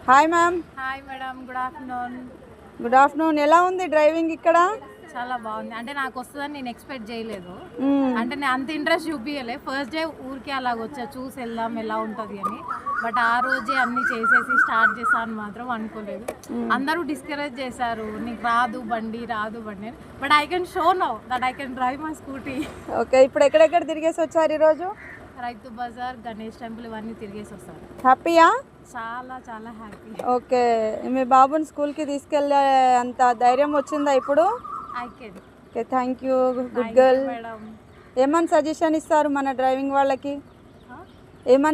Hi ma'am. Hi madam, good afternoon. Good afternoon. ఎలా ఉంది driving ఇక్కడ? చాలా బాగుంది. అంటే నాకు వస్తుందని నేను ఎక్స్పెక్ట్ చేయలేదు. అంటే నేను అంత ఇంట్రెస్ట్ చూపించలే. ఫస్ట్ డే ఊరికే అలాగ వచ్చా, చూసి వెళ్దాం ఎలా ఉంటుంది అని. బట్ ఆ రోజే అన్ని చేసేసి స్టార్ట్ చేశాను మాత్రం అనుకోలేదు. అందరూ డిస్కరేజ్ చేశారు, నీకు రాదు బండి అని. But I can show now that I can drive my scooty. Okay, ఇప్పుడు ఎక్కడెక్కడ తిరిగేసి వచ్చారు ఈరోజు? రైతు బజార్, గణేష్ టెంపుల్ ఇవన్నీ తిరిగేసి వస్తాను. హ్యాపీయా? చాలా చాలా హ్యాపీ. ఓకే, మీ బాబుని స్కూల్కి తీసుకెళ్ళే అంత ధైర్యం వచ్చిందా ఇప్పుడు? I can. Okay, thank you, good girl. Madam, ఏమని సజెషన్ ఇస్తారు మన డ్రైవింగ్ వాళ్ళకి? ఏమని